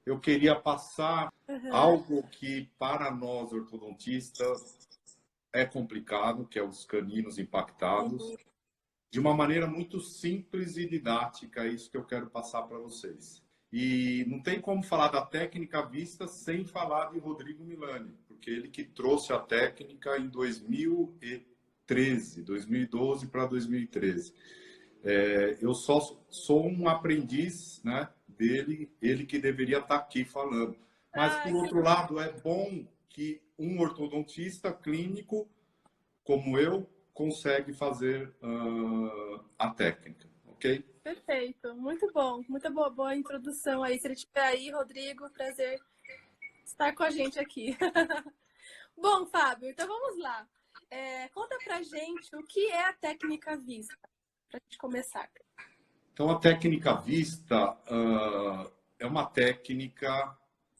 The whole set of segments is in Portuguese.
eu queria passar Uhum. algo que, para nós ortodontistas, é complicado, que é os caninos impactados, Uhum. de uma maneira muito simples e didática. É isso que eu quero passar para vocês. E não tem como falar da técnica vista sem falar de Rodrigo Milani, porque ele que trouxe a técnica em 2013, 2012 para 2013. Eu só sou um aprendiz, né, dele, ele que deveria estar aqui falando. Mas, Ah, por outro lado, é bom que um ortodontista clínico como eu consegue fazer a técnica, ok? perfeito. Muito bom. Muita boa introdução aí. Se ele estiver aí, Rodrigo, prazer estar com a gente aqui. Bom, Fábio, então vamos lá. Conta pra gente o que é a técnica vista, pra gente começar. Então, a técnica vista é uma técnica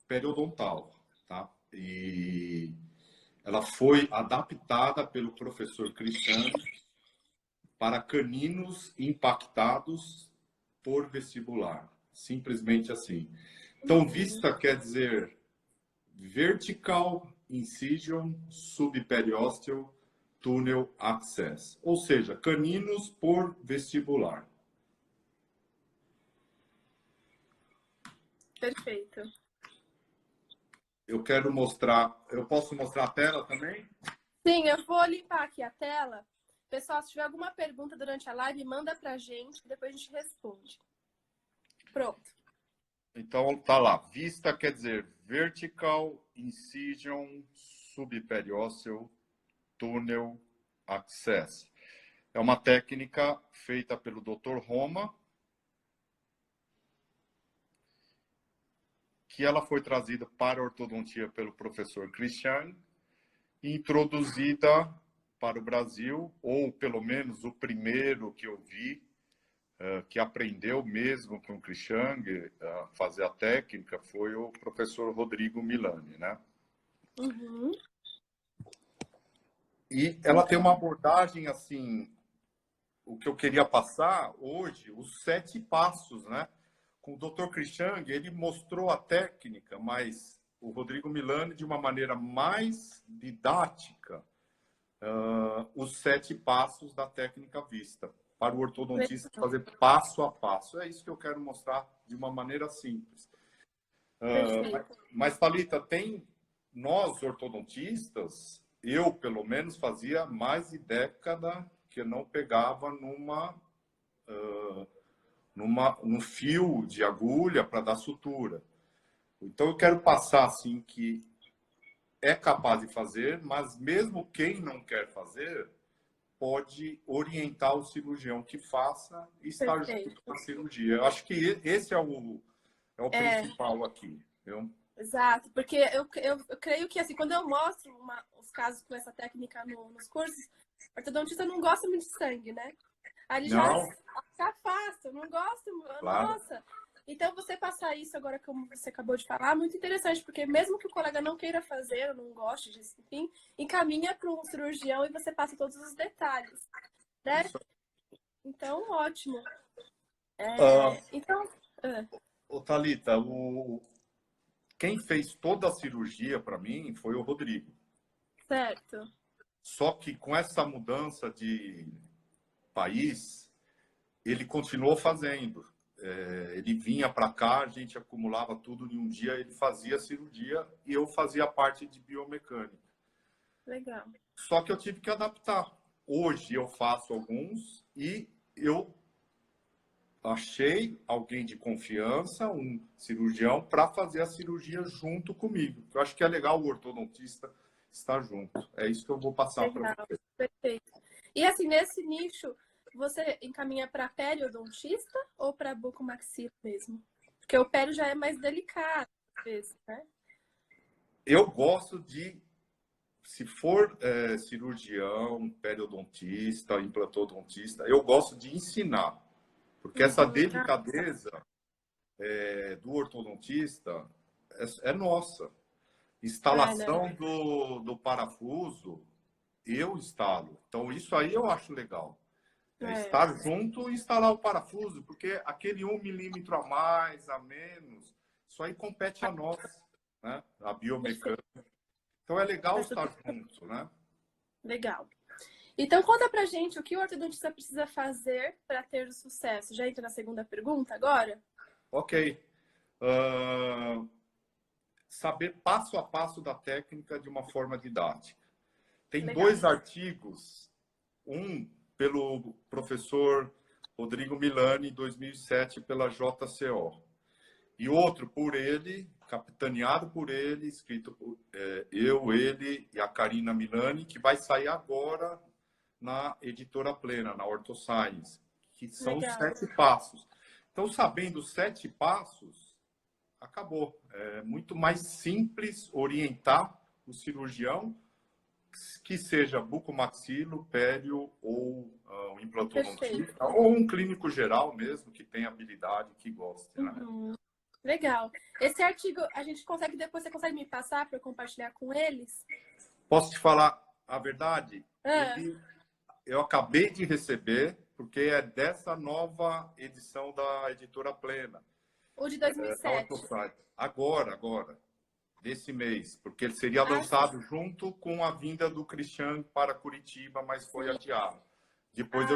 periodontal, tá? E ela foi adaptada pelo professor Cristiano para caninos impactados por vestibular. Simplesmente assim. Então, Uhum. vista quer dizer vertical incision subperiosteal tunnel access, ou seja, caninos por vestibular. Perfeito. Eu quero mostrar, eu posso mostrar a tela também? Sim, eu vou limpar aqui a tela. Pessoal, se tiver alguma pergunta durante a live, manda pra gente, que depois a gente responde. Pronto. Então tá lá, vista quer dizer vertical incision subperiosteal tunnel access. É uma técnica feita pelo Dr. Roma, que ela foi trazida para a ortodontia pelo professor Christian e introduzida para o Brasil, ou pelo menos o primeiro que eu vi, que aprendeu mesmo com o Christian a fazer a técnica, foi o professor Rodrigo Milani, né? Uhum. E ela tem uma abordagem assim, o que eu queria passar hoje, os 7 passos, né? Com o Dr. Christian, ele mostrou a técnica, mas o Rodrigo Milani de uma maneira mais didática, os 7 passos da técnica vista, para o ortodontista Legal. fazer passo a passo. É isso que eu quero mostrar de uma maneira simples. Perfeito. Mas, Thalita, tem nós ortodontistas, eu pelo menos fazia mais de década que eu não pegava no fio de agulha para dar sutura. Então eu quero passar assim que é capaz de fazer, mas mesmo quem não quer fazer pode orientar o cirurgião que faça e estar junto com Perfeito. a cirurgia. Eu acho que esse é o É, principal aqui, viu? exato, porque eu creio que, assim, quando eu mostro os casos com essa técnica nos cursos, o ortodontista não gosta muito de sangue, né? Aí ele já Não, se afasta, não gosta, claro. nossa. Então, você passar isso agora, como você acabou de falar, é muito interessante, porque mesmo que o colega não queira fazer, ou não goste disso, enfim, encaminha para um cirurgião e você passa todos os detalhes, né? Isso. Então, ótimo. Uh, Então, ah, Thalita, quem fez toda a cirurgia para mim foi o Rodrigo. certo. Só que com essa mudança de país, ele continuou fazendo. Ele vinha para cá, a gente acumulava tudo em um dia, ele fazia a cirurgia e eu fazia a parte de biomecânica. Legal. Só que eu tive que adaptar. Hoje eu faço alguns e eu achei alguém de confiança, um cirurgião, para fazer a cirurgia junto comigo. Eu acho que é legal o ortodontista estar junto. É isso que eu vou passar para Legal, você. perfeito. E assim, nesse nicho, você encaminha para periodontista ou para bucomaxilo mesmo? Porque o pério já é mais delicado, às vezes, né? Eu gosto de, se for cirurgião, periodontista, implantodontista, eu gosto de ensinar. Porque essa Uhum. Ah, delicadeza do ortodontista é nossa. né? Instalação do parafuso, eu instalo. Então, isso aí eu acho legal. É É, estar junto e instalar o parafuso, porque aquele 1 milímetro a mais, a menos, Isso aí compete a nós, né? A biomecânica. Então é legal estar junto, né? Legal. Então conta pra gente o que o ortodontista precisa fazer para ter sucesso. Já entra na segunda pergunta agora? Ok. Saber passo a passo da técnica de uma forma didática. Tem Legal. 2 artigos, um pelo professor Rodrigo Milani, em 2007, pela JCO, e outro por ele, capitaneado por ele, escrito por eu, ele e a Karina Milani, que vai sair agora na Editora Plena, na OrthoScience, que são os Legal. 7 passos. Então, sabendo os 7 passos, acabou. É muito mais simples orientar o cirurgião, que seja bucomaxilo, pério ou um implantodontista, ou um clínico geral mesmo, que tem habilidade, que goste. Né? Legal. Esse artigo, a gente consegue, depois você consegue me passar para eu compartilhar com eles? Posso te falar a verdade? Eu acabei de receber, porque é dessa nova edição da Editora Plena. O de 2007. Agora, desse mês, porque ele seria lançado junto com a vinda do Cristiano para Curitiba, mas foi adiado. Depois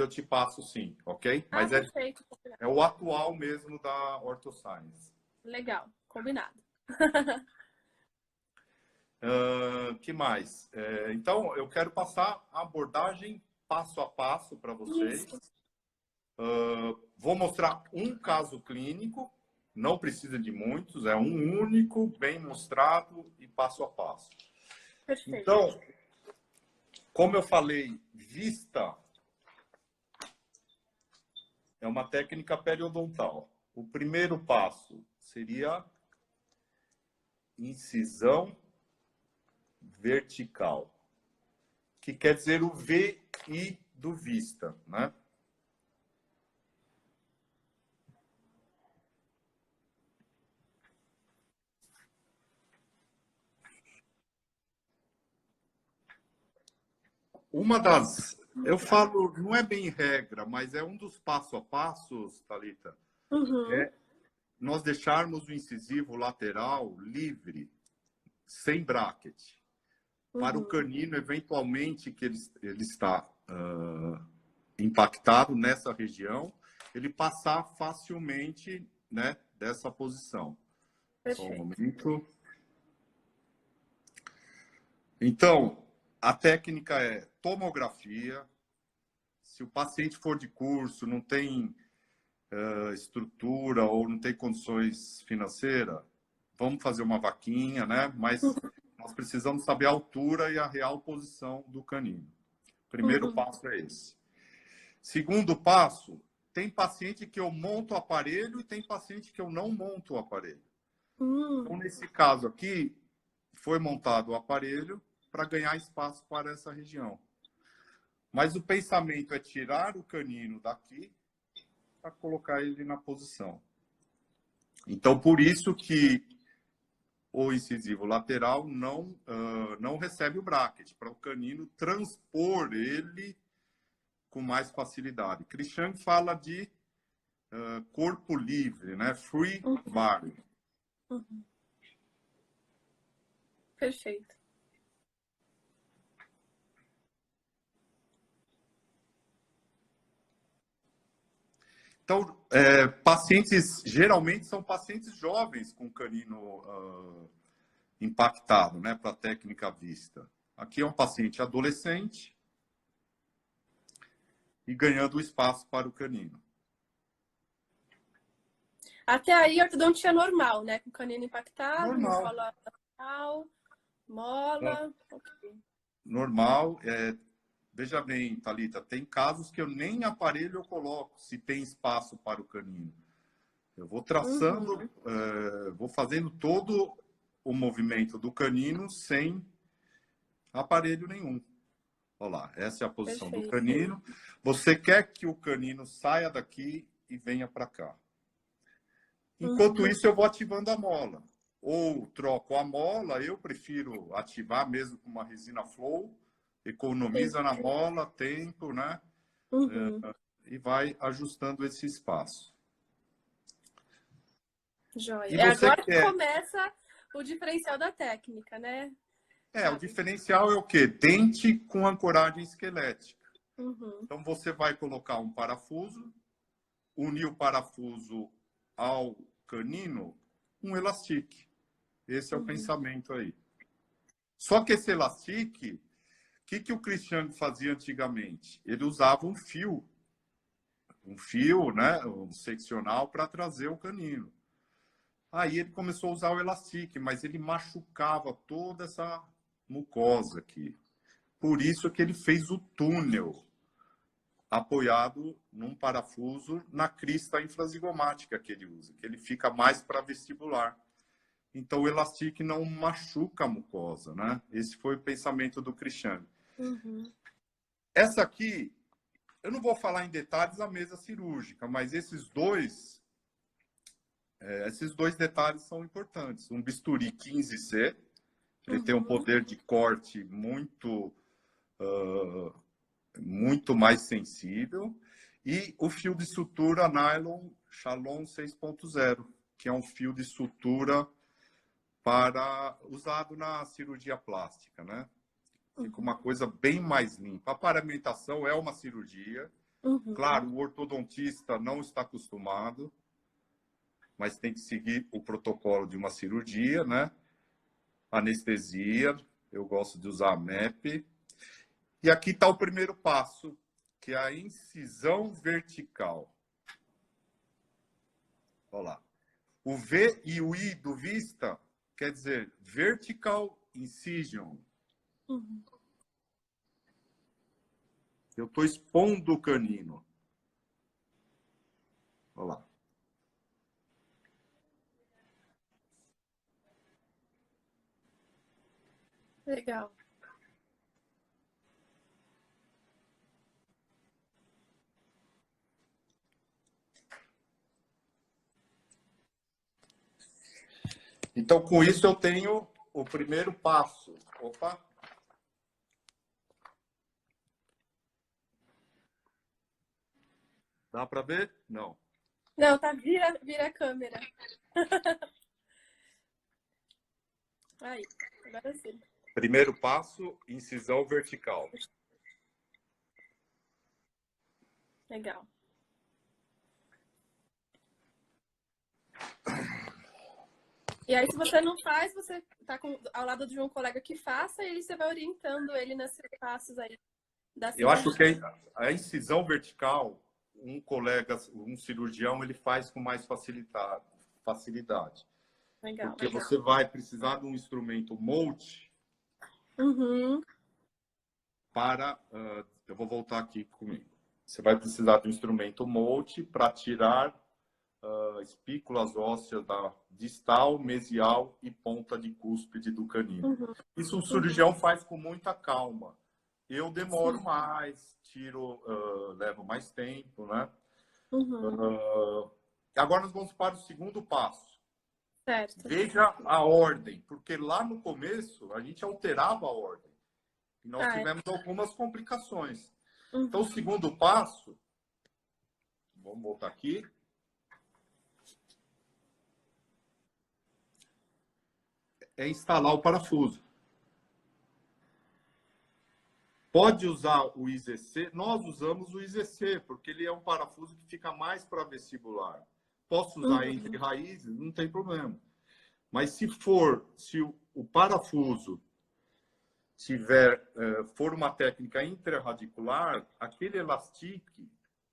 eu te passo, sim, ok? Mas perfeito. É o atual mesmo da OrthoScience. Legal, combinado. Que mais? Então, eu quero passar a abordagem passo a passo para vocês. Vou mostrar um caso clínico, não precisa de muitos, é um único, bem mostrado e passo a passo. Perfeito. Então, como eu falei, vista é uma técnica periodontal. O primeiro passo seria incisão vertical, que quer dizer o VI do vista, né? Uma das, eu falo, não é bem regra, mas é um dos passo a passos, Thalita, é nós deixarmos o incisivo lateral livre, sem bracket, para o canino, eventualmente, que ele está impactado nessa região, ele passar facilmente, né, dessa posição. Só um momento. Então, a técnica é tomografia. Se o paciente for de curso, não tem estrutura ou não tem condições financeiras, vamos fazer uma vaquinha, né? Mas nós precisamos saber a altura e a real posição do canino. Primeiro passo é esse. Segundo passo, tem paciente que eu monto o aparelho e tem paciente que eu não monto o aparelho. Então, nesse caso aqui, foi montado o aparelho para ganhar espaço para essa região. Mas o pensamento é tirar o canino daqui para colocar ele na posição. Então, por isso que o incisivo lateral não recebe o bracket, para o canino transpor ele com mais facilidade. Christian fala de corpo livre, né? Free body. Perfeito. Então, pacientes, geralmente são pacientes jovens com canino impactado, né, para a técnica vista. Aqui é um paciente adolescente e ganhando espaço para o canino. Até aí, ortodontia normal, né? Com canino impactado, Normal. mola lateral, mola. Okay. Normal. Veja bem, Thalita, tem casos que eu nem aparelho eu coloco, se tem espaço para o canino. Eu vou traçando, vou fazendo todo o movimento do canino sem aparelho nenhum. Olha lá, essa é a posição do canino. Você quer que o canino saia daqui e venha para cá. Enquanto isso, eu vou ativando a mola. Ou troco a mola, eu prefiro ativar mesmo com uma resina flow, economiza na mola, tempo, né? E vai ajustando esse espaço. Joia. E É você agora que quer... começa o diferencial da técnica, né? O diferencial é o quê? Dente com ancoragem esquelética. Uhum. Então, você vai colocar um parafuso, unir o parafuso ao canino, um elastique. Esse é o pensamento aí. Só que esse elastique, o que o Cristiano fazia antigamente? Ele usava um fio, né, um seccional para trazer o canino. Aí ele começou a usar o elastique, mas ele machucava toda essa mucosa aqui. Por isso que ele fez o túnel apoiado num parafuso na crista infrazigomática que ele usa, que ele fica mais para vestibular. Então, o elastique não machuca a mucosa, né? Esse foi o pensamento do Cristiano. Uhum. Essa aqui, eu não vou falar em detalhes da mesa cirúrgica, mas esses dois detalhes são importantes. Um bisturi 15C, ele tem um poder de corte muito mais sensível, e o fio de sutura nylon Shalom 6.0, que é um fio de sutura usado na cirurgia plástica, né? Fica uma coisa bem mais limpa. A paramentação é uma cirurgia. Claro, o ortodontista não está acostumado, mas tem que seguir o protocolo de uma cirurgia, né? Anestesia, eu gosto de usar a MEP. E aqui está o primeiro passo, que é a incisão vertical. Olha lá. O V e o I do vista quer dizer vertical incision. Eu estou expondo o canino. Olha lá. Legal. Então, com isso, eu tenho o primeiro passo. Opa! Dá para ver? Não. Não, tá, vira a câmera. Aí, agora sim. Primeiro passo, incisão vertical. Legal. E aí, se você não faz, você tá ao lado de um colega que faça e aí você vai orientando ele nesses passos aí da Eu acho cirurgia. que a incisão vertical, um colega, um cirurgião, ele faz com mais facilidade. Legal, Porque legal. você vai precisar de um instrumento Molt para... eu vou voltar aqui comigo. Você vai precisar de um instrumento Molt para tirar espículas ósseas da distal, mesial e ponta de cúspide do canino. Isso o cirurgião faz com muita calma. Eu demoro mais, levo mais tempo, né? Agora nós vamos para o segundo passo. Certo. Veja a ordem, porque lá no começo a gente alterava a ordem. E nós tivemos algumas complicações. Então, o segundo passo, vamos voltar aqui. É instalar o parafuso. Pode usar o IZC, nós usamos o IZC, porque ele é um parafuso que fica mais para vestibular. Posso usar entre raízes, não tem problema. Mas se o parafuso for uma técnica intrarradicular, aquele elastique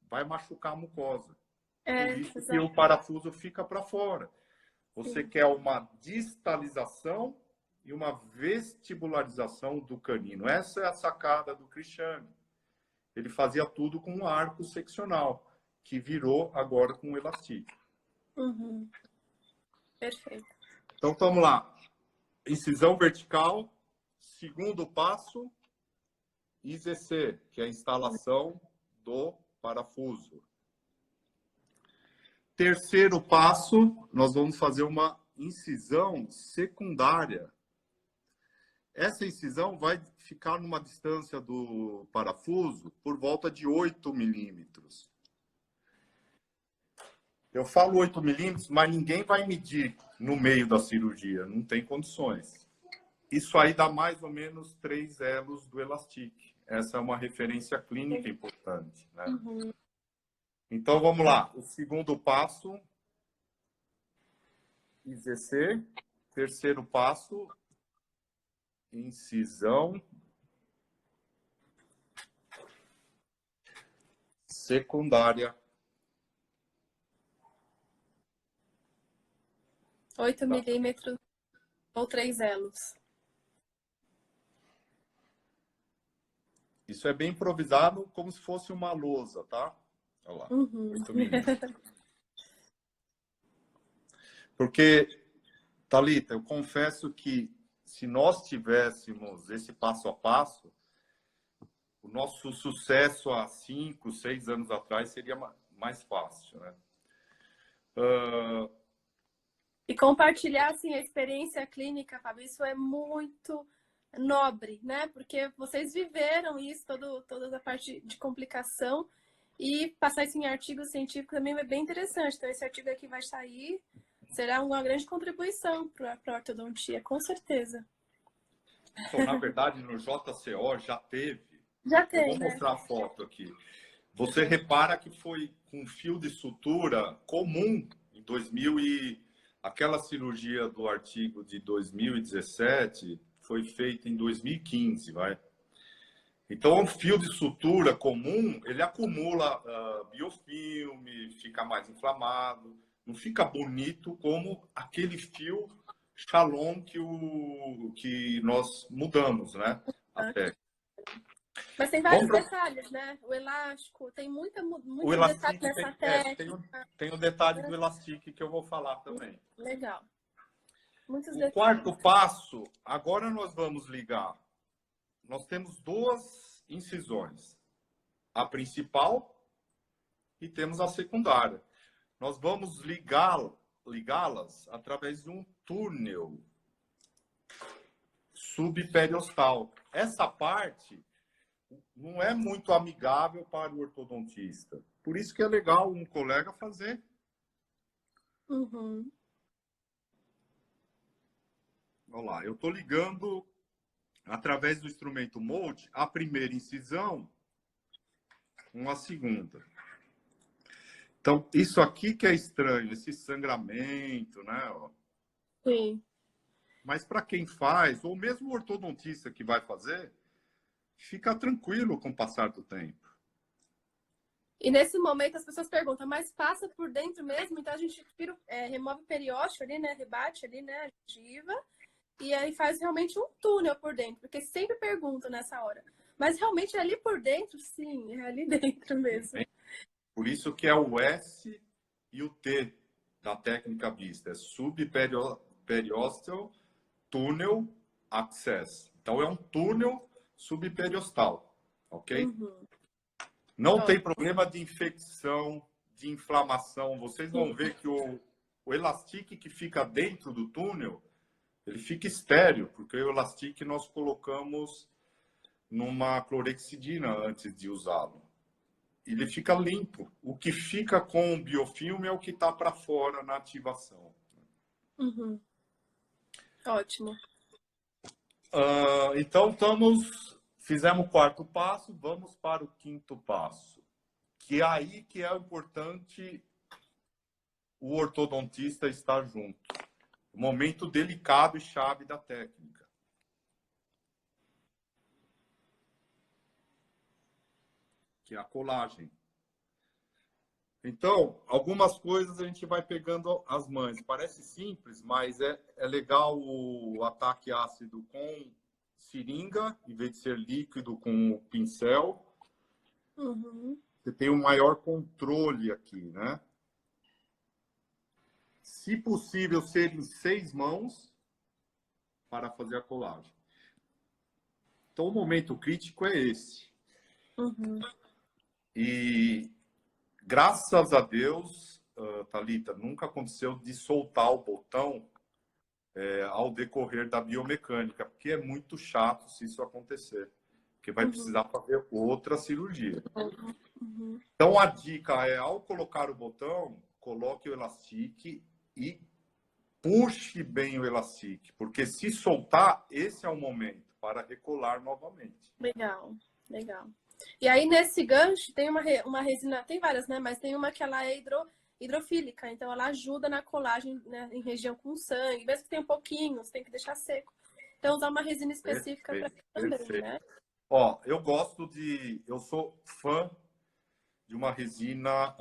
vai machucar a mucosa. Por isso que o parafuso fica para fora. Você quer uma distalização e uma vestibularização do canino. Essa é a sacada do Cristiano. Ele fazia tudo com um arco seccional, que virou agora com um elastique. Perfeito. Então, vamos lá. Incisão vertical. Segundo passo, IZC, que é a instalação do parafuso. Terceiro passo, nós vamos fazer uma incisão secundária. Essa incisão vai ficar numa distância do parafuso por volta de 8 milímetros. Eu falo 8 milímetros, mas ninguém vai medir no meio da cirurgia, não tem condições. Isso aí dá mais ou menos 3 elos do elastique. Essa é uma referência clínica importante, né? Uhum. Então, vamos lá. O segundo passo, IZC. Terceiro passo, incisão secundária. 8 milímetros ou 3 elos. Isso é bem improvisado, como se fosse uma lousa, tá? Olha lá. Uhum. 8 milímetros. Porque, Thalita, eu confesso que se nós tivéssemos esse passo a passo, o nosso sucesso há 5, 6 anos atrás seria mais fácil, né? E compartilhar assim, a experiência clínica, Fábio, isso é muito nobre, né? Porque vocês viveram isso, toda a parte de complicação, e passar isso em artigo científico também é bem interessante. Então, esse artigo aqui vai sair, será uma grande contribuição para a ortodontia, com certeza. Então, na verdade, no JCO já teve. Já Eu tem, vou né? mostrar a foto aqui. Você repara que foi com fio de sutura comum em 2000 e aquela cirurgia do artigo de 2017 foi feita em 2015, vai. Então, o fio de sutura comum, ele acumula biofilme, fica mais inflamado, não fica bonito como aquele fio Shalom que nós mudamos, né? Até. Mas tem vários detalhes, né? O elástico, tem muito O detalhe elastique nessa técnica. tem o detalhe do elastique que eu vou falar também. Legal. Muitos O detalhes. quarto passo, agora nós vamos ligar. Nós temos duas incisões. A principal e temos a secundária. Nós vamos ligá-las através de um túnel subperiostal. Essa parte não é muito amigável para o ortodontista. Por isso que é legal um colega fazer. Uhum. Olha lá, eu estou ligando através do instrumento Mold a primeira incisão com a segunda. Então, isso aqui que é estranho, esse sangramento, né? Ó. Sim. Mas para quem faz, ou mesmo o ortodontista que vai fazer, fica tranquilo com o passar do tempo. E nesse momento as pessoas perguntam, mas passa por dentro mesmo? Então a gente remove o periósteo ali, né? Rebate ali, né? A gengiva. E aí faz realmente um túnel por dentro. Porque sempre perguntam nessa hora. Mas realmente é ali por dentro? Sim, é ali dentro mesmo. Por isso que é o S e o T da técnica vista. É subperiosteal tunnel access. Então é um túnel subperiostal, ok? Uhum. Não tem problema de infecção, de inflamação. Vocês vão ver que o elastique que fica dentro do túnel, ele fica estéreo, porque o elastique nós colocamos numa clorexidina antes de usá-lo. Ele fica limpo. O que fica com o biofilme é o que está para fora na ativação. Uhum. Ótimo. Então, fizemos o quarto passo, vamos para o quinto passo. Que é aí que é importante o ortodontista estar junto. Momento delicado e chave da técnica. Que é a colagem. Então, algumas coisas a gente vai pegando as mães. Parece simples, mas é legal o ataque ácido com seringa, em vez de ser líquido com o pincel. Uhum. Você tem um maior controle aqui, né? Se possível, ser em 6 mãos para fazer a colagem. Então, o momento crítico é esse. Uhum. E, graças a Deus, Thalita, nunca aconteceu de soltar o botão ao decorrer da biomecânica, porque é muito chato se isso acontecer, porque vai precisar fazer outra cirurgia. Uhum. Então, a dica é, ao colocar o botão, coloque o elastique e puxe bem o elastique, porque se soltar, esse é o momento para recolar novamente. Legal, legal. E aí, nesse gancho, tem uma resina, tem várias, né? Mas tem uma que ela é hidrofílica, então ela ajuda na colagem, né, em região com sangue, mesmo que tenha um pouquinho, você tem que deixar seco. Então, usar uma resina específica para também, Perfeito. né? Ó, eu sou fã de uma resina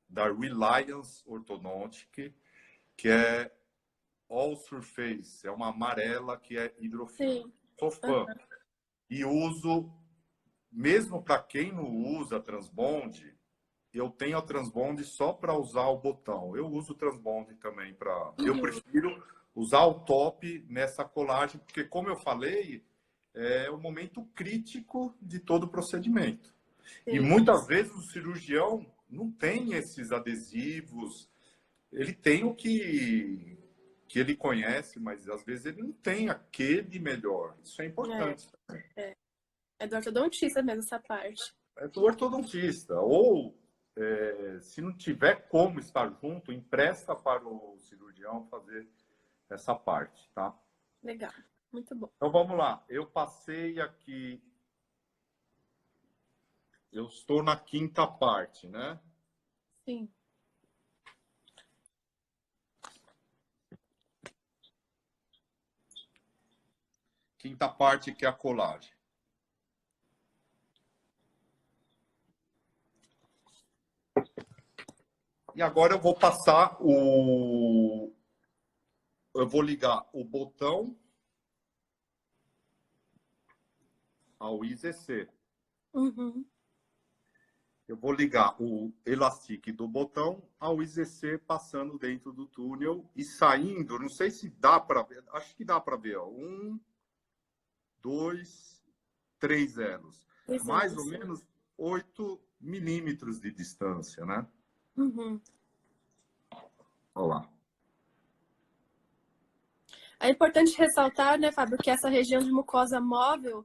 da Reliance Orthodontic, que é All Surface, é uma amarela que é hidrofílica. Sim. Sou fã. E uso, mesmo para quem não usa transbond, eu tenho a transbond só para usar o botão. Eu uso o transbond também para. Eu prefiro usar o top nessa colagem, porque, como eu falei, é o momento crítico de todo o procedimento. Sim. E muitas vezes o cirurgião não tem esses adesivos, ele tem o que ele conhece, mas às vezes ele não tem aquele melhor. Isso é importante. É do ortodontista mesmo essa parte. É do ortodontista. Ou, se não tiver como estar junto, empresta para o cirurgião fazer essa parte, tá? Legal, muito bom. Então, vamos lá. Eu passei aqui... Eu estou na quinta parte, né? Sim. Quinta parte, que é a colagem. E agora eu vou passar o... Eu vou ligar o botão ao IZC. Uhum. Eu vou ligar o elastique do botão ao IZC passando dentro do túnel e saindo. Não sei se dá para ver. Acho que dá para ver. Ó. 1, 2, 3 elos. Mais ou menos 8 milímetros de distância, né? Uhum. Olha lá. É importante ressaltar, né, Fábio, que essa região de mucosa móvel,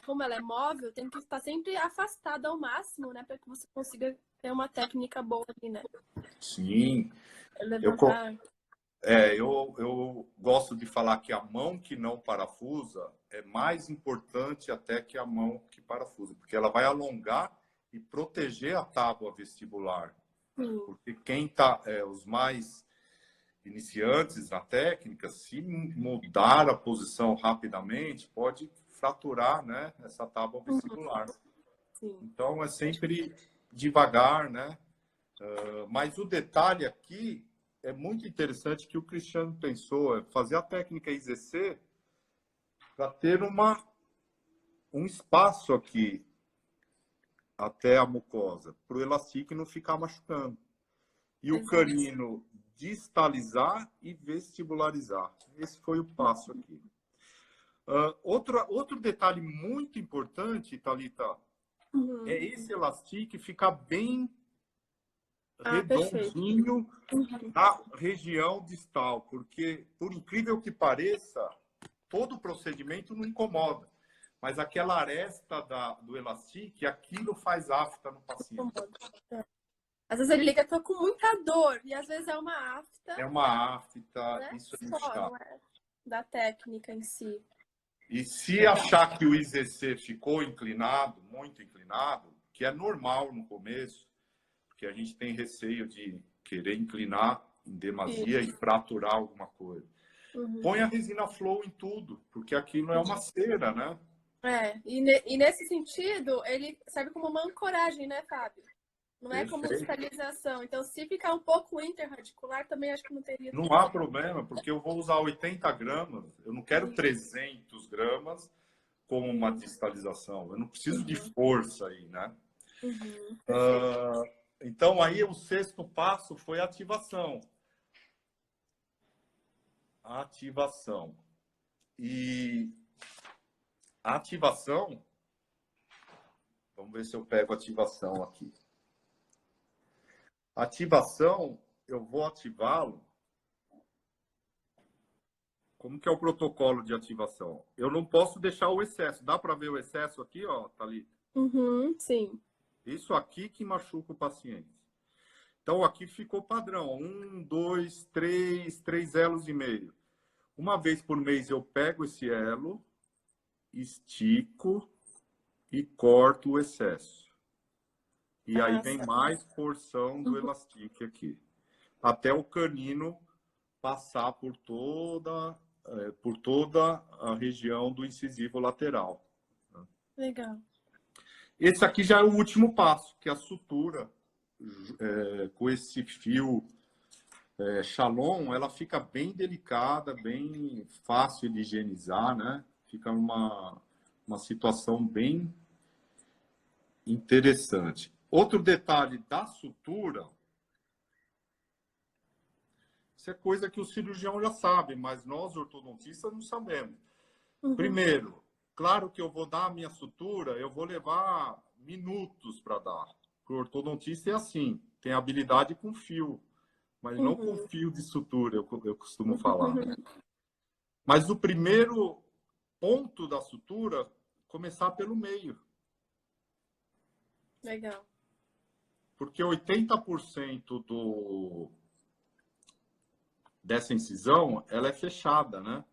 como ela é móvel, tem que estar sempre afastada ao máximo, né, para que você consiga ter uma técnica boa ali, né? Sim. Levantar. Eu gosto de falar que a mão que não parafusa é mais importante até que a mão que parafusa, porque ela vai alongar e proteger a tábua vestibular. Sim. Porque quem tá, os mais iniciantes na técnica, se mudar a posição rapidamente, pode fraturar, né, essa tábua vestibular. Sim. Então, é sempre devagar, né? Mas o detalhe aqui é muito interessante que o Cristiano pensou, é fazer a técnica IZC para ter um espaço aqui até a mucosa, para o elastique não ficar machucando. E o canino distalizar e vestibularizar. Esse foi o passo aqui. Outro detalhe muito importante, Thalita, é esse elastique ficar bem redondinho na região distal, porque, por incrível que pareça, todo o procedimento não incomoda, mas aquela aresta do elastique, aquilo faz afta no paciente. Às vezes ele liga, tô com muita dor, e às vezes é uma afta. É uma afta, Né? isso é muito chato. Não é da técnica em si. E se achar que o IZC ficou inclinado, muito inclinado, que é normal no começo, porque a gente tem receio de querer inclinar em demasia e fraturar alguma coisa. Põe a resina flow em tudo, porque aquilo é uma cera, né? E nesse sentido, ele serve como uma ancoragem, né, Fábio? Não é como estabilização. Então, se ficar um pouco interradicular, também acho que não teria... Não há problema, porque eu vou usar 80 gramas, eu não quero 300 gramas como uma distalização. Eu não preciso de força aí, né? Então, aí o sexto passo foi a ativação. Ativação. E a ativação... Vamos ver se eu pego a ativação aqui. Ativação, eu vou ativá-lo. Como que é o protocolo de ativação? Eu não posso deixar o excesso. Dá para ver o excesso aqui, ó, Thalita? Sim. Isso aqui que machuca o paciente. Então, aqui ficou padrão. 1, 2, 3 elos e meio. Uma vez por mês eu pego esse elo, estico e corto o excesso. E aí vem mais porção do elastique aqui. Até o canino passar por toda a região do incisivo lateral. Legal. Esse aqui já é o último passo, que é a sutura. Com esse fio Shalom, ela fica bem delicada, bem fácil de higienizar, né? Fica uma situação bem interessante. Outro detalhe da sutura, isso é coisa que o cirurgião já sabe, mas nós ortodontistas não sabemos. Primeiro, claro que eu vou dar a minha sutura, eu vou levar minutos para dar. Para o ortodontista é assim, tem habilidade com fio, mas não com fio de sutura, eu costumo falar. Mas o primeiro ponto da sutura, começar pelo meio. Legal. Porque 80% dessa incisão, ela é fechada, né?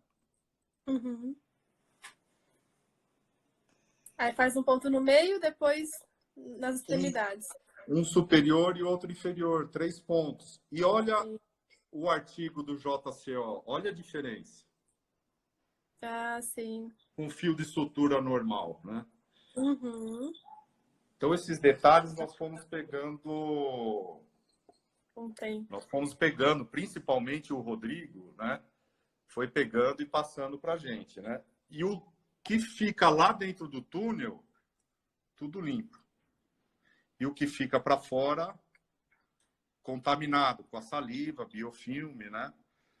Aí faz um ponto no meio, depois nas extremidades. Um superior e outro inferior, 3 pontos. E olha o artigo do JCO, olha a diferença. Ah, sim. Com fio de sutura normal, né? Então, esses detalhes nós fomos pegando... Nós fomos pegando, principalmente o Rodrigo, né? Foi pegando e passando para a gente, né? E o que fica lá dentro do túnel, tudo limpo. E o que fica para fora, contaminado com a saliva, biofilme, né?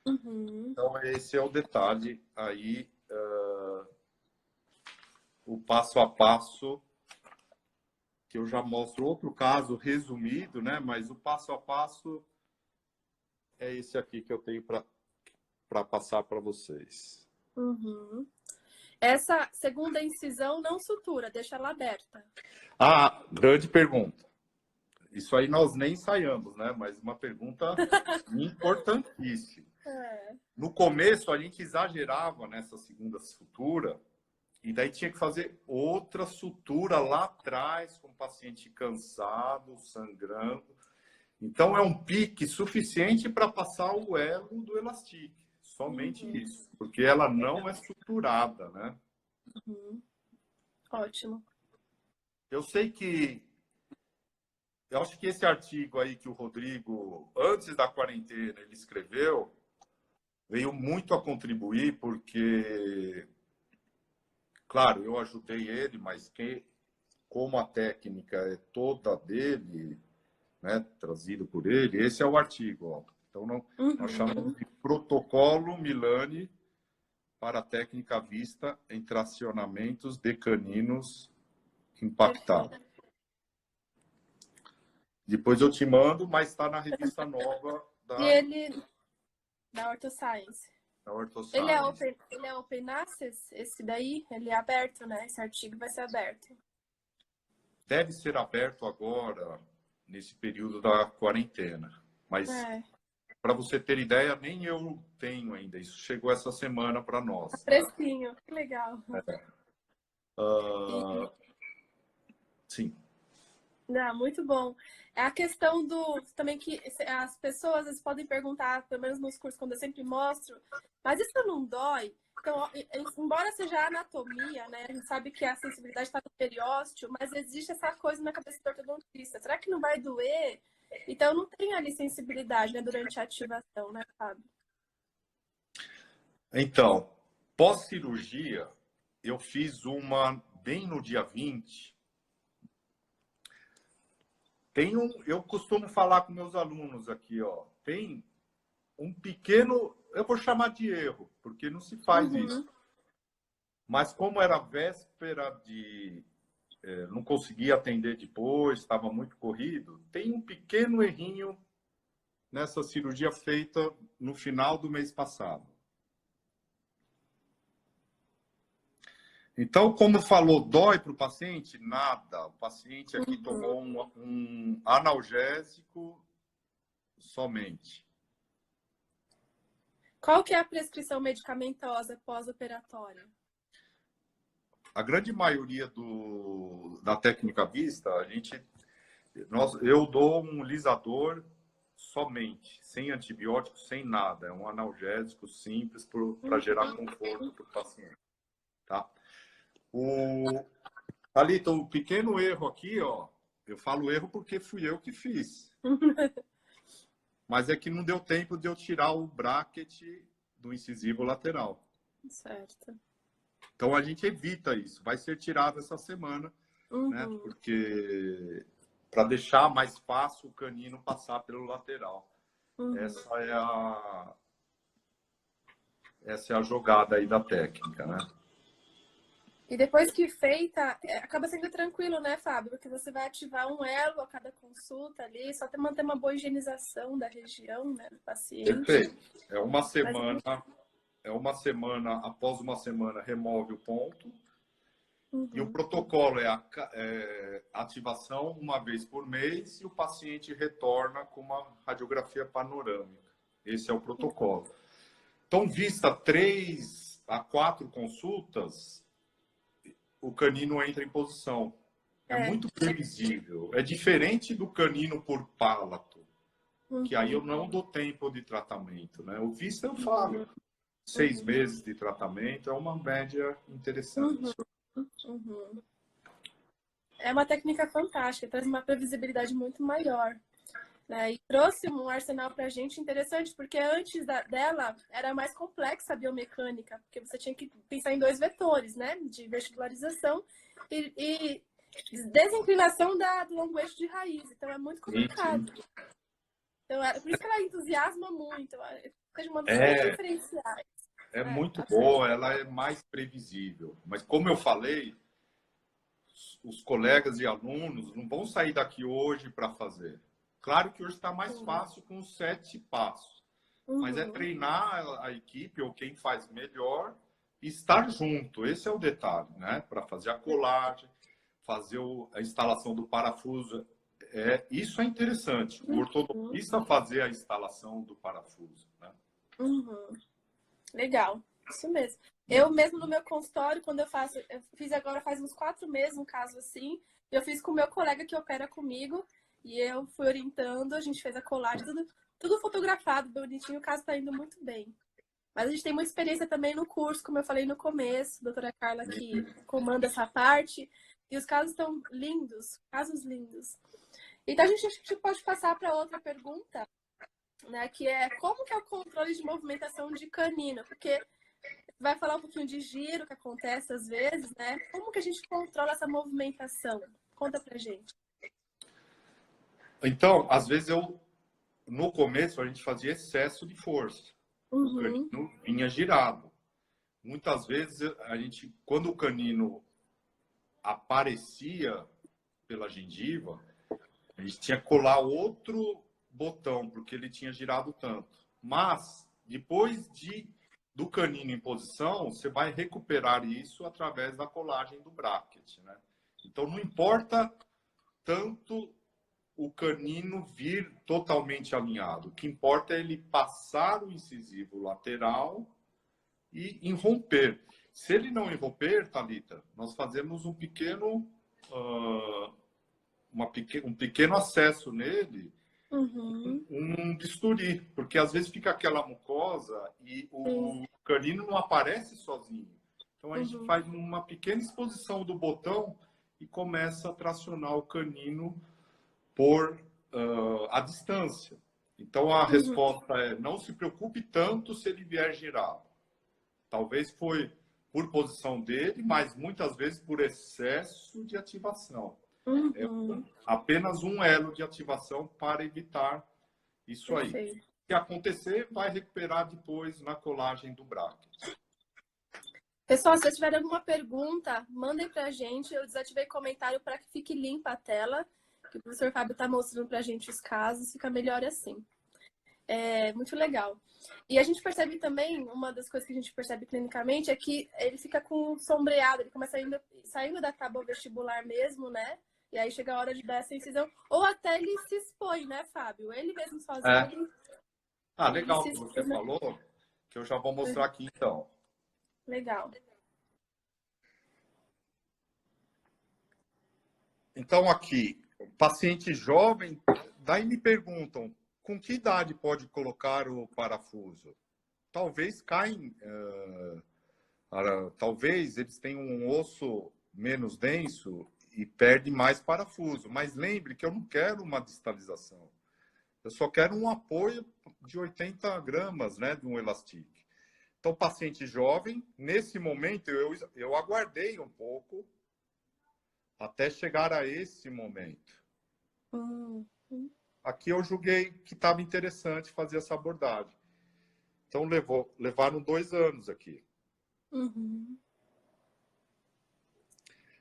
Então, esse é o detalhe aí, o passo a passo, que eu já mostro outro caso resumido, né? Mas o passo a passo é esse aqui que eu tenho para passar para vocês. Essa segunda incisão não sutura, deixa ela aberta. Ah, grande pergunta. Isso aí nós nem ensaiamos, né? Mas uma pergunta importantíssima. No começo, a gente exagerava nessa segunda sutura e daí tinha que fazer outra sutura lá atrás, com o paciente cansado, sangrando. Então, é um pique suficiente para passar o elo do elastique. Somente isso. Porque ela não é suturada, né? Ótimo. Eu sei que... Eu acho que esse artigo aí que o Rodrigo, antes da quarentena, ele escreveu, veio muito a contribuir, porque, claro, eu ajudei ele, mas como a técnica é toda dele, né, trazido por ele, esse é o artigo. Ó. Então, nós chamamos de Protocolo Milani para a técnica à vista em tracionamentos de caninos impactados. Depois eu te mando, mas está na revista nova da... E ele... Da OrthoScience. Da OrthoScience. Ele é Open Access, esse daí? Ele é aberto, né? Esse artigo vai ser aberto. Deve ser aberto agora, nesse período da quarentena. Mas, para você ter ideia, nem eu tenho ainda. Isso chegou essa semana para nós. Fresquinho, que legal. Sim. Não, muito bom. É a questão do... Também que as pessoas às vezes podem perguntar, pelo menos nos cursos, quando eu sempre mostro, mas isso não dói? Então, embora seja anatomia, né? A gente sabe que a sensibilidade está no periósteo, mas existe essa coisa na cabeça do ortodontista. Será que não vai doer? Então, não tem ali sensibilidade, né, durante a ativação, né, Fábio? Então, pós-cirurgia, eu fiz uma bem no dia 20. Eu costumo falar com meus alunos aqui, ó, tem um pequeno, eu vou chamar de erro, porque não se faz isso. Mas como era véspera de... não conseguia atender depois, estava muito corrido, tem um pequeno errinho nessa cirurgia feita no final do mês passado. Então, como falou, dói para o paciente? Nada. O paciente aqui tomou um analgésico somente. Qual que é a prescrição medicamentosa pós-operatória? A grande maioria da técnica vista, eu dou um lisador somente, sem antibiótico, sem nada. É um analgésico simples para gerar conforto para o paciente. Tá? Thalita, um pequeno erro aqui, ó. Eu falo erro porque fui eu que fiz. Mas é que não deu tempo de eu tirar o bracket do incisivo lateral. Certo. Então a gente evita isso. Vai ser tirado essa semana, né? Porque para deixar mais fácil o canino passar pelo lateral. Essa é a jogada aí da técnica, né? E depois que feita, acaba sendo tranquilo, né, Fábio? Porque você vai ativar um elo a cada consulta ali, só manter uma boa higienização da região, né, do paciente. Perfeito. É uma semana, após uma semana, remove o ponto. E o protocolo é ativação uma vez por mês e o paciente retorna com uma radiografia panorâmica. Esse é o protocolo. Então, vista 3 a 4 consultas, o canino entra em posição. É muito previsível. É diferente do canino por palato, que aí eu não dou tempo de tratamento, né? O vista eu falo. 6 meses de tratamento é uma média interessante. É uma técnica fantástica, traz uma previsibilidade muito maior. Né? E trouxe um arsenal para a gente interessante, porque antes dela era mais complexa a biomecânica, porque você tinha que pensar em 2 vetores, né? De vestibularização e desinclinação do longo eixo de raiz. Então é muito complicado. Então, por isso que ela entusiasma muito. É uma das coisas diferenciais. É muito boa, ela é mais previsível. Mas como eu falei, os colegas e alunos não vão sair daqui hoje para fazer. Claro que hoje está mais fácil com os 7 passos. Mas é treinar a equipe ou quem faz melhor e estar junto. Esse é o detalhe, né? Para fazer a colagem, fazer a instalação do parafuso. Isso é interessante. O ortodontista fazer a instalação do parafuso. Né? Legal, isso mesmo. Eu mesmo no meu consultório, quando eu fiz agora faz uns 4 meses, um caso assim, eu fiz com o meu colega que opera comigo, e eu fui orientando, a gente fez a colagem, tudo fotografado, bonitinho, o caso está indo muito bem. Mas a gente tem muita experiência também no curso, como eu falei no começo, a doutora Carla que comanda essa parte, e os casos estão lindos, casos lindos. Então a gente pode passar para outra pergunta, né, que é como que é o controle de movimentação de canino? Porque vai falar um pouquinho de giro que acontece às vezes, né? Como que a gente controla essa movimentação? Conta pra gente. Então, às vezes no começo a gente fazia excesso de força. O canino vinha girado. Muitas vezes quando o canino aparecia pela gengiva, a gente tinha que colar outro botão, porque ele tinha girado tanto. Mas, depois do canino em posição, você vai recuperar isso através da colagem do bracket, né? Então, não importa tanto o canino vir totalmente alinhado. O que importa é ele passar o incisivo lateral e irromper. Se ele não irromper, Thalita, nós fazemos um pequeno acesso nele, um bisturi, porque às vezes fica aquela mucosa e o canino não aparece sozinho. Então a gente faz uma pequena exposição do botão e começa a tracionar o canino por a distância. Então a resposta é: não se preocupe tanto se ele vier girado. Talvez foi por posição dele, mas muitas vezes por excesso de ativação. É apenas um elo de ativação para evitar isso aí. Se acontecer, vai recuperar depois na colagem do bracket. Pessoal, se vocês tiverem alguma pergunta, mandem pra gente. Eu desativei comentário para que fique limpa a tela, que o professor Fábio está mostrando pra gente os casos, fica melhor assim. É muito legal. E a gente percebe também, uma das coisas que a gente percebe clinicamente é que ele fica com sombreado, ele começa saindo da tábua vestibular mesmo, né? e aí chega a hora de dar essa incisão, ou até ele se expõe, né, Fábio? Ele mesmo sozinho, É. Ah, ele legal se que você expõe. Né? falou, que eu já vou mostrar aqui então. Legal. Então, aqui, paciente jovem, daí me perguntam, com que idade pode colocar o parafuso? Talvez caem, talvez eles tenham um osso menos denso e perde mais parafuso. Mas lembre que eu não quero uma distalização. Eu só quero um apoio de 80 gramas, né, de um elastique. Então, paciente jovem, nesse momento, eu aguardei um pouco até chegar a esse momento. Hum. Aqui eu julguei que estava interessante fazer essa abordagem. Então, levaram 2 anos aqui. Uhum.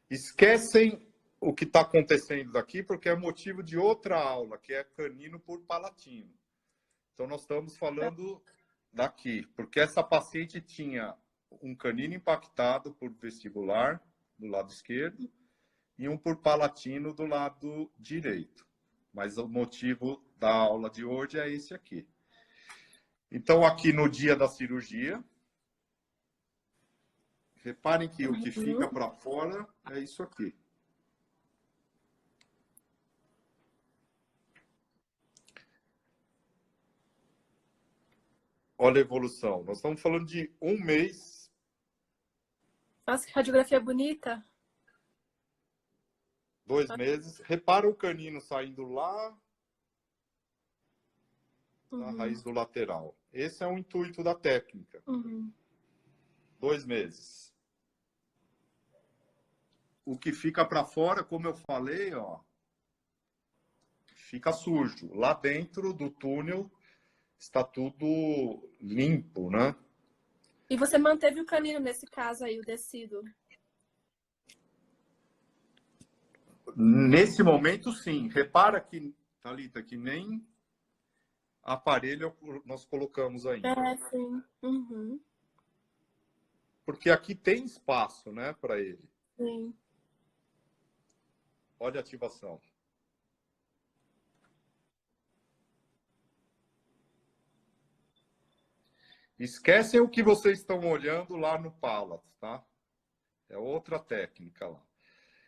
Esquecem o que está acontecendo daqui, porque é motivo de outra aula, que é canino por palatino. Então, nós estamos falando daqui, porque essa paciente tinha um canino impactado por vestibular, do lado esquerdo, e um por palatino do lado direito. Mas o motivo da aula de hoje é esse aqui. Então, aqui no dia da cirurgia, reparem que o que fica para fora é isso aqui. Olha a evolução. Nós estamos falando de 1 mês. Nossa, que radiografia bonita. 2 meses. Repara o canino saindo lá na raiz do lateral. Esse é o intuito da técnica. 2 meses. O que fica para fora, como eu falei, ó, fica sujo. Lá dentro do túnel está tudo limpo, né? E você manteve o canino nesse caso aí, o descido? Nesse momento, sim. Repara que, Thalita, que nem aparelho nós colocamos ainda. É, sim. Uhum. Porque aqui tem espaço, né, para ele. Sim. Olha a ativação. Esquecem o que vocês estão olhando lá no Palace, tá? É outra técnica lá.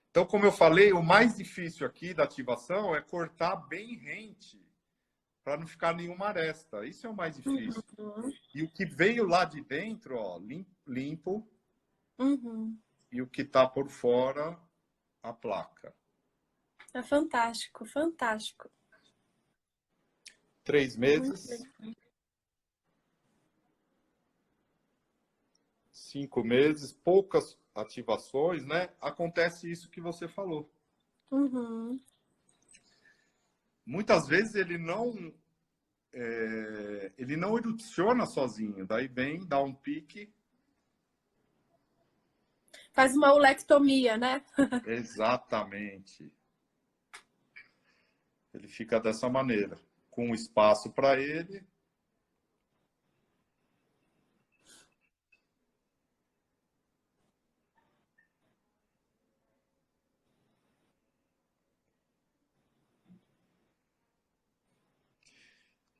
Então, como eu falei, o mais difícil aqui da ativação é cortar bem rente, para não ficar nenhuma aresta. Isso é o mais difícil. Uhum. E o que veio lá de dentro, ó, limpo, Uhum. e o que está por fora, a placa. É fantástico, fantástico. 3 meses. 5 meses, poucas ativações, né? Acontece isso que você falou. Uhum. Muitas vezes ele não erupciona sozinho, daí vem, dá um pique. Faz uma ulectomia, né? Exatamente. Ele fica dessa maneira, com espaço para ele.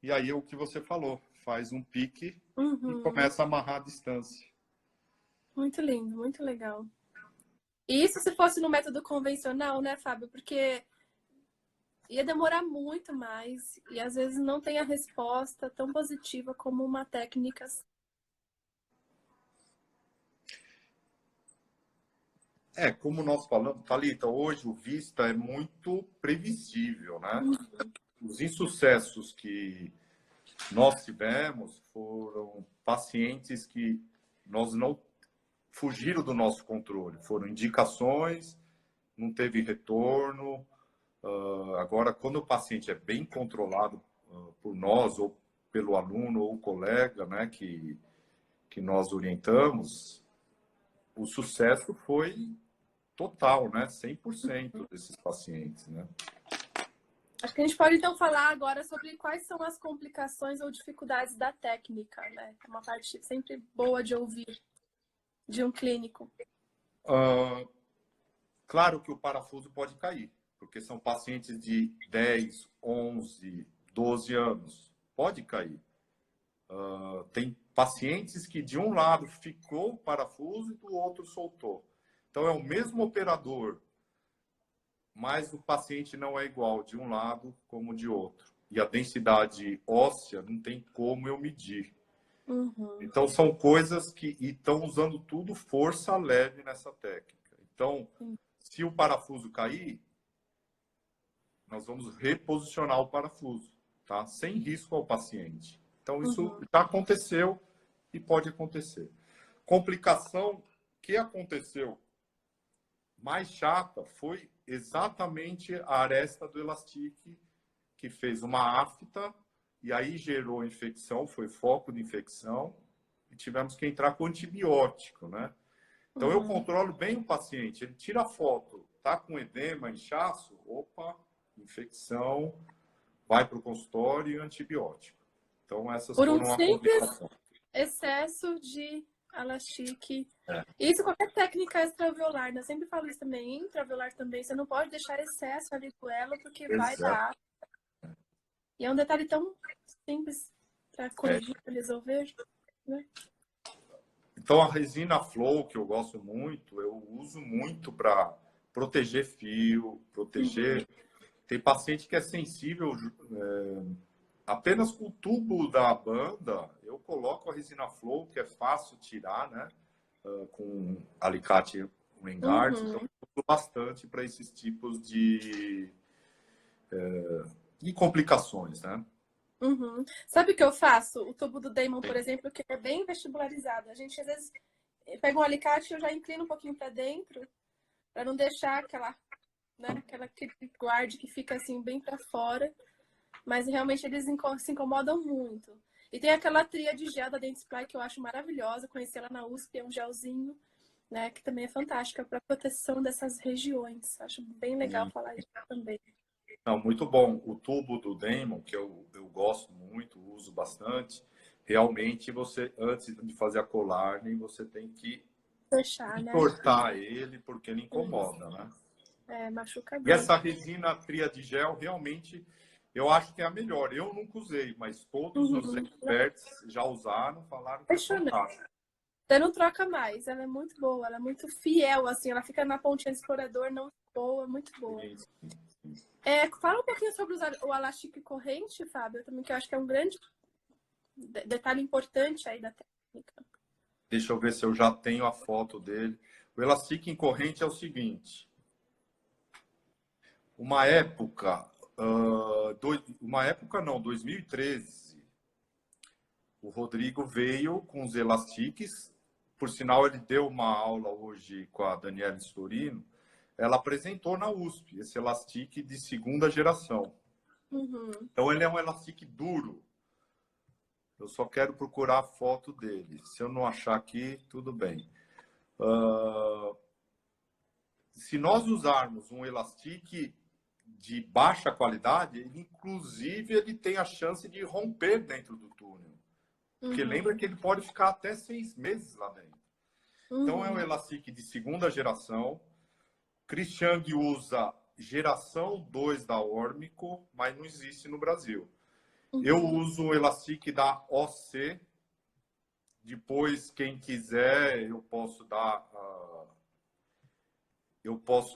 E aí o que você falou, faz um pique e começa a amarrar a distância. Muito lindo, muito legal. E isso se fosse no método convencional, né, Fábio? Porque ia demorar muito mais e às vezes não tem a resposta tão positiva como uma técnica. Como nós falamos, Thalita, hoje o Vista é muito previsível, né? Os insucessos que nós tivemos foram pacientes que nós não fugiram do nosso controle, foram indicações, não teve retorno. Agora, quando o paciente é bem controlado por nós, ou pelo aluno, ou colega, né, que nós orientamos, o sucesso foi total, né? 100% desses pacientes, né? Acho que a gente pode então falar agora sobre quais são as complicações ou dificuldades da técnica, né? É uma parte sempre boa de ouvir de um clínico. Claro que o parafuso pode cair. porque são pacientes de 10, 11, 12 anos. Pode cair. Tem pacientes que de um lado ficou o parafuso e do outro soltou. Então, é o mesmo operador, mas o paciente não é igual de um lado como de outro. E a densidade óssea não tem como eu medir. Então, são coisas que estão usando tudo força leve nessa técnica. Então, se o parafuso cair, nós vamos reposicionar o parafuso, tá? Sem risco ao paciente. Então, isso já aconteceu e pode acontecer. Complicação que aconteceu mais chata foi exatamente a aresta do elastique, que fez uma afta e aí gerou infecção, foi foco de infecção, e tivemos que entrar com antibiótico, né? Então, eu controlo bem o paciente. Ele tira a foto, tá com edema, inchaço, opa, infecção, vai para o consultório e antibiótico. Então, essas Por um foram as simples complicações. excesso de elastique. É. Isso qualquer técnica extraveolar, né? Eu sempre falo isso também, intraveolar também. Você não pode deixar excesso ali com ela, porque vai dar. E é um detalhe tão simples para corrigir, para resolver, né? Então, a resina Flow, que eu gosto muito, eu uso muito para proteger fio, proteger... Tem paciente que é sensível apenas com o tubo da banda, eu coloco a resina Flow, que é fácil tirar, né? Com alicate Wingard. Então, eu uso bastante para esses tipos de complicações, né? Sabe o que eu faço? O tubo do Damon, por exemplo, que é bem vestibularizado. A gente, às vezes, pega um alicate e eu já inclino um pouquinho para dentro, para não deixar aquele guarde que fica assim bem para fora. Mas realmente eles se incomodam muito. E tem aquela tria de gel da Dentsply que eu acho maravilhosa. Conheci ela na USP, é um gelzinho, né? Que também é fantástica para proteção dessas regiões. Acho bem legal falar isso também. Não, muito bom. O tubo do Damon, que eu gosto muito, uso bastante. Realmente, você, antes de fazer a colagem, você tem que Fechar, né? cortar ele, porque ele incomoda, né? Machuca E bem. essa resina tria de gel, realmente, eu acho que é a melhor. Eu nunca usei, mas todos os experts já usaram, falaram que é fantástico. Você não troca mais. Ela é muito boa, ela é muito fiel, assim. Ela fica na pontinha do explorador, não boa, muito boa. Fala um pouquinho sobre o elastique corrente, Fábio, também, que eu acho que é um grande detalhe importante aí da técnica. Deixa eu ver se eu já tenho a foto dele. O elastique em corrente é o seguinte. Uma época, 2013, o Rodrigo veio com os elastiques. Por sinal, ele deu uma aula hoje com a Daniela Storino. Ela apresentou na USP esse elastique de segunda geração. Então, ele é um elastique duro. Eu só quero procurar a foto dele. Se eu não achar aqui, tudo bem. Se nós usarmos um elastique de baixa qualidade, ele tem a chance de romper dentro do túnel. Porque lembra que ele pode ficar até 6 meses lá dentro. Então, é um elastique de segunda geração. Christian usa geração 2 da Ormico, mas não existe no Brasil. Eu uso o elastique da OC. Depois, quem quiser, eu posso dar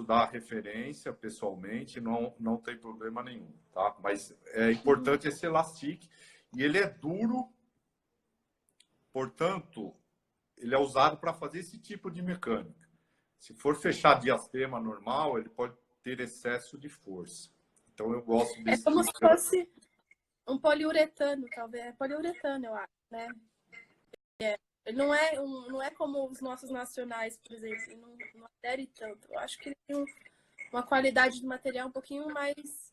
a referência pessoalmente, não tem problema nenhum, tá? Mas é importante esse elastique. E ele é duro, portanto, ele é usado para fazer esse tipo de mecânica. Se for fechar diastema normal, ele pode ter excesso de força. Então, eu gosto desse É como tipo se fosse um poliuretano, talvez. É poliuretano, eu acho, né? Ele não é como os nossos nacionais, por exemplo. Ele não adere tanto. Eu acho que ele tem uma qualidade de material um pouquinho mais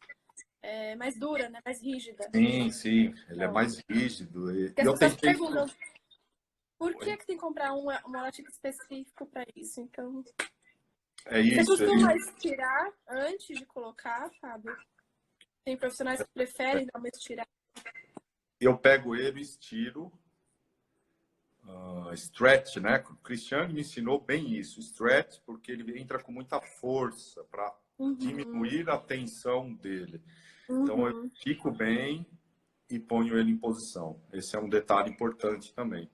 dura, né? Mais rígida. Sim. Ele é mais rígido. Porque as pessoas perguntam por que tem que comprar um elástico específico para isso. Então, isso. Você costuma estirar antes de colocar, Fábio? Tem profissionais que preferem dar uma estirada. Eu pego ele e estiro. Stretch, né? O Cristiano me ensinou bem isso. Stretch, porque ele entra com muita força para diminuir a tensão dele. Uhum. Então, eu fico bem e ponho ele em posição. Esse é um detalhe importante também.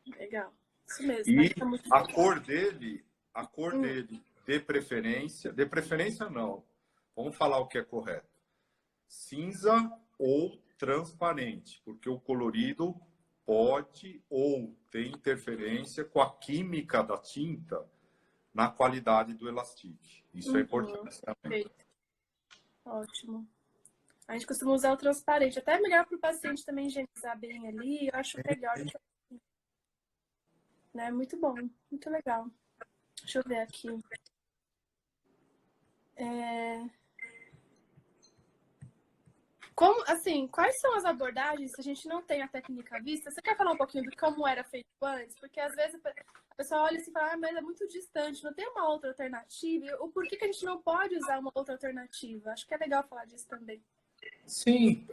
Legal. Isso mesmo. E Tá muito a bom. cor dele, de preferência não. Vamos falar o que é correto. Cinza ou transparente, porque o colorido pode ou tem interferência com a química da tinta na qualidade do elastique. Isso é importante também. Perfeito. Ótimo. A gente costuma usar o transparente. Até é melhor para o paciente também higienizar bem ali. Eu acho melhor. Né? Muito bom. Muito legal. Deixa eu ver aqui. Como, assim, quais são as abordagens se a gente não tem a técnica à vista? Você quer falar um pouquinho de como era feito antes? Porque às vezes a pessoa olha assim e fala, mas é muito distante, não tem uma outra alternativa? Ou por que a gente não pode usar uma outra alternativa? Acho que é legal falar disso também. Sim,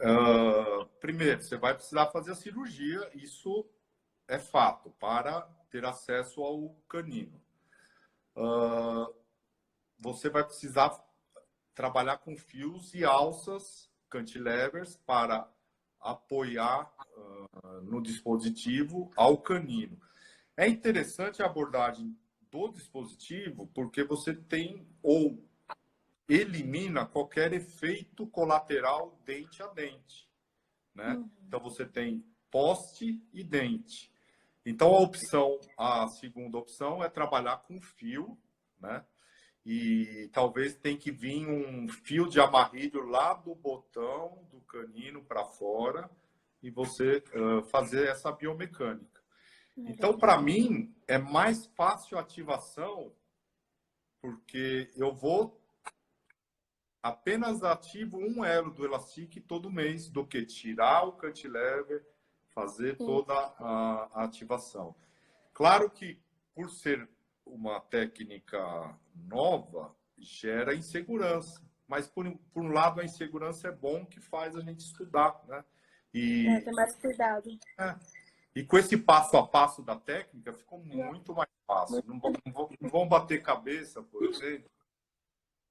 primeiro, você vai precisar fazer a cirurgia, isso é fato, para ter acesso ao canino. Você vai precisar trabalhar com fios e alças cantilevers para apoiar no dispositivo ao canino. É interessante a abordagem do dispositivo porque você tem ou elimina qualquer efeito colateral dente a dente, né? Então você tem poste e dente. Então a segunda opção é trabalhar com fio, né? E talvez tem que vir um fio de amarrilho lá do botão do canino para fora e você fazer essa biomecânica. Então, para mim, é mais fácil a ativação porque eu vou apenas ativo um elo do elastique todo mês do que tirar o cantilever, fazer toda a ativação. Claro que, por ser uma técnica nova, gera insegurança. Mas, por um lado, a insegurança é bom que faz a gente estudar, né? Ter mais cuidado. E com esse passo a passo da técnica, ficou muito mais fácil. Não vão bater cabeça, por exemplo,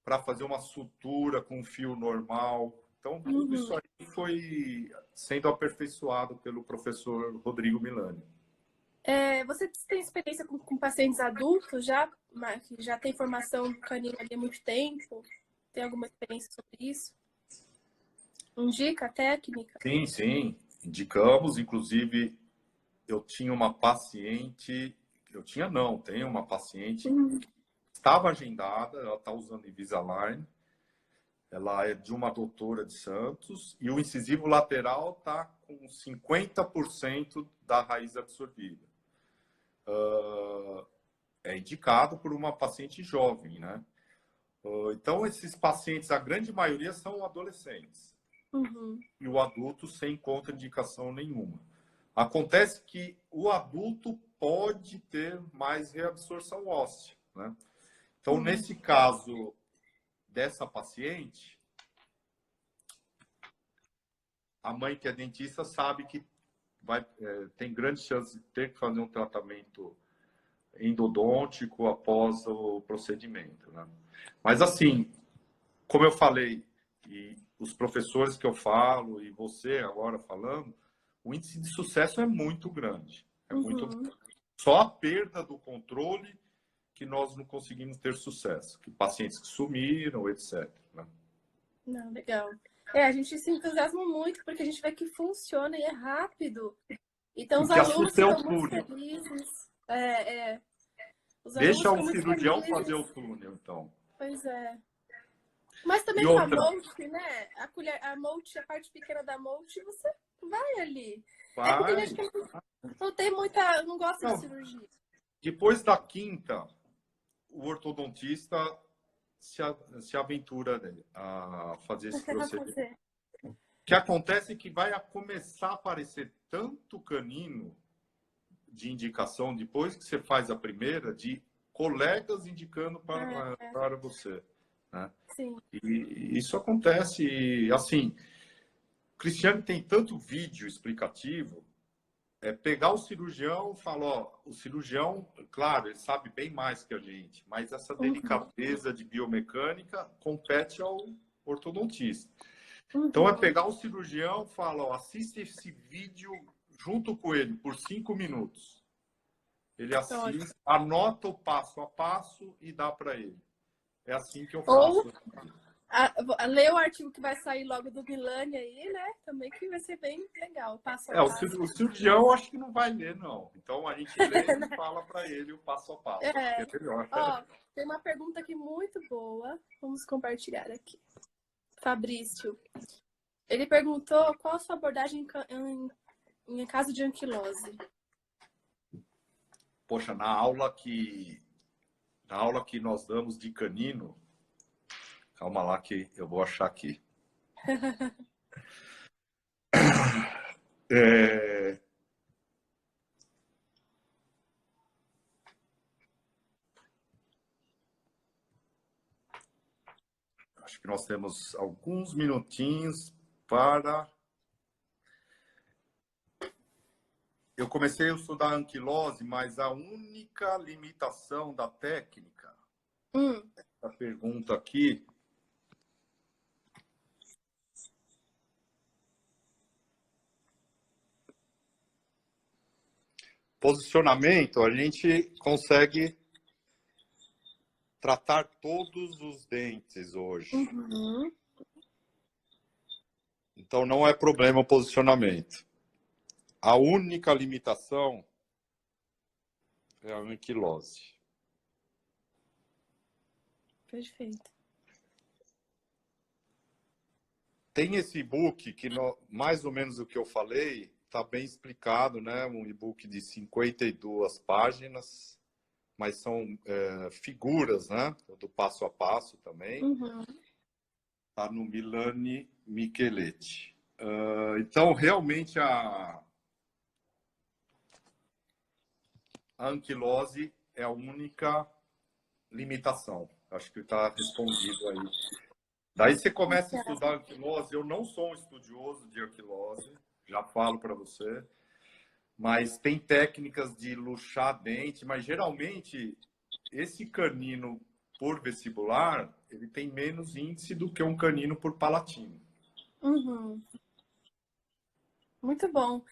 para fazer uma sutura com fio normal. Então, tudo isso aí foi sendo aperfeiçoado pelo professor Rodrigo Milani. Você tem experiência com pacientes adultos já? Que já tem formação canina ali há muito tempo? Tem alguma experiência sobre isso? Indica a técnica? Sim, sim. Indicamos. Inclusive, eu tinha uma paciente... Tenho uma paciente que estava agendada, ela está usando Invisalign. Ela é de uma doutora de Santos e o incisivo lateral está com 50% da raiz absorvida. É indicado por uma paciente jovem, né? Então, esses pacientes, a grande maioria são adolescentes. E o adulto sem contraindicação nenhuma. Acontece que o adulto pode ter mais reabsorção óssea, né? Então, nesse caso dessa paciente, a mãe que é dentista sabe que tem grande chance de ter que fazer um tratamento endodôntico após o procedimento, né? Mas assim, como eu falei, e os professores que eu falo, e você agora falando, o índice de sucesso é muito grande. Só a perda do controle que nós não conseguimos ter sucesso. Que pacientes que sumiram, etc. Né? Não, legal. A gente se entusiasma muito porque a gente vê que funciona e é rápido. Então, os alunos ficam muito felizes. Deixa o cirurgião fazer o túnel, então. Pois é. Mas também com a Molt, né? A Molt, a parte pequena da Molt, você vai ali. Vai. Tem gente que não tem muita... Não gosta de cirurgia. Depois da quinta, o ortodontista se aventura a fazer esse procedimento. O que acontece é que vai começar a aparecer tanto canino de indicação, depois que você faz a primeira, de colegas indicando para você. Né? Sim. E isso acontece, assim, o Cristiano tem tanto vídeo explicativo é pegar o cirurgião e falar, ó, o cirurgião, claro, ele sabe bem mais que a gente, mas essa delicadeza de biomecânica compete ao ortodontista. Então, é pegar o cirurgião e falar, ó, assiste esse vídeo junto com ele por 5 minutos. Ele assiste, anota o passo a passo e dá para ele. É assim que eu faço. Ler o artigo que vai sair logo do Milani aí, né? Também que vai ser bem legal. Passo a passo. O cirurgião acho que não vai ler, não. Então a gente lê e fala para ele o passo a passo. É melhor. Ó, tem uma pergunta aqui muito boa. Vamos compartilhar aqui. Fabrício. Ele perguntou qual a sua abordagem em caso de anquilose. Poxa, na aula que nós damos de canino, calma lá que eu vou achar aqui. Acho que nós temos alguns minutinhos para... Eu comecei a estudar anquilose, mas a única limitação da técnica, essa pergunta aqui, posicionamento, a gente consegue tratar todos os dentes hoje. Então, não é problema o posicionamento. A única limitação é a anquilose. Perfeito. Tem esse e-book que, mais ou menos o que eu falei, está bem explicado, né? Um e-book de 52 páginas, mas são figuras, né? Do passo a passo também. Está no Milani Micheletti. Então, realmente, a anquilose é a única limitação. Acho que está respondido aí. Daí você começa a estudar anquilose. Eu não sou um estudioso de anquilose, já falo para você. Mas tem técnicas de luxar dente, mas geralmente esse canino por vestibular, ele tem menos índice do que um canino por palatino. Muito bom.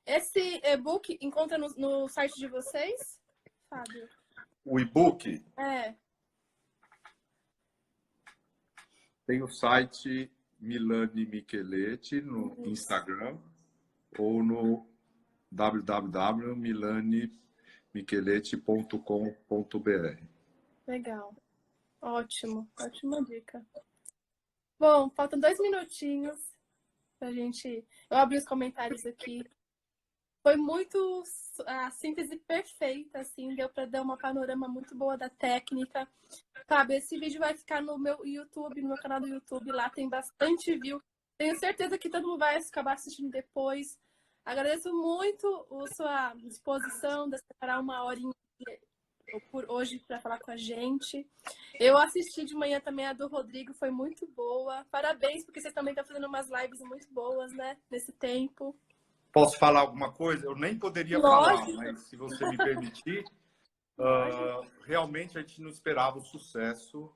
Esse e-book encontra no site de vocês, Fábio? O e-book? Tem o site Milani Micheletti no Instagram ou no www.milanimicheletti.com.br. Legal. Ótimo. Ótima dica. Bom, faltam 2 minutinhos pra gente... Eu abri os comentários aqui. Foi muito a síntese perfeita, assim, deu para dar uma panorama muito boa da técnica. Fábio, esse vídeo vai ficar no meu YouTube, no meu canal do YouTube, lá tem bastante view. Tenho certeza que todo mundo vai acabar assistindo depois. Agradeço muito a sua disposição de separar uma horinha por hoje para falar com a gente. Eu assisti de manhã também a do Rodrigo, foi muito boa. Parabéns, porque vocês também estão fazendo umas lives muito boas, né, nesse tempo. Posso falar alguma coisa? Eu nem poderia falar, mas se você me permitir, realmente a gente não esperava o sucesso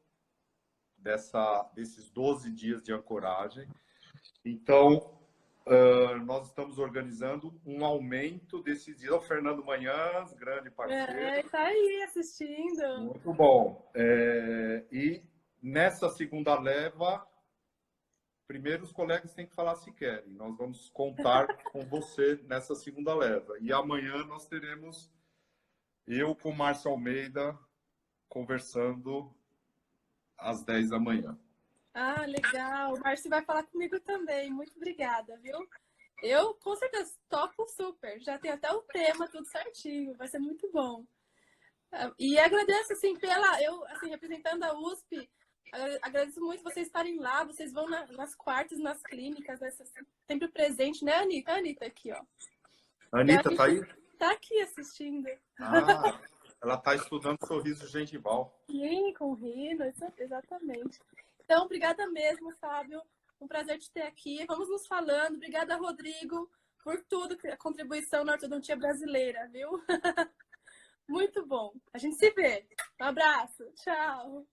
desses 12 dias de ancoragem. Então, nós estamos organizando um aumento desses dias. O Fernando Manhãs, grande parceiro. Está aí assistindo. Muito bom. E nessa segunda leva, primeiro os colegas têm que falar se querem. Nós vamos contar com você nessa segunda leva. E amanhã nós teremos eu com o Márcio Almeida conversando às 10 da manhã. Ah, legal. O Márcio vai falar comigo também. Muito obrigada, viu? Eu, com certeza, topo super. Já tem até o tema, tudo certinho. Vai ser muito bom. E agradeço, assim, representando a USP, agradeço muito vocês estarem lá. Vocês vão nas quartas, nas clínicas, né? Sempre presente, né, Anitta? A Anitta aqui, ó. A Anitta tá aí? Tá aqui assistindo. Ah, ela tá estudando sorriso gengival. Sim, com rino, exatamente. Então, obrigada mesmo, Fábio. Um prazer te ter aqui. Vamos nos falando. Obrigada, Rodrigo. por tudo, a contribuição na ortodontia brasileira, viu? Muito bom. A gente se vê. Um abraço. Tchau.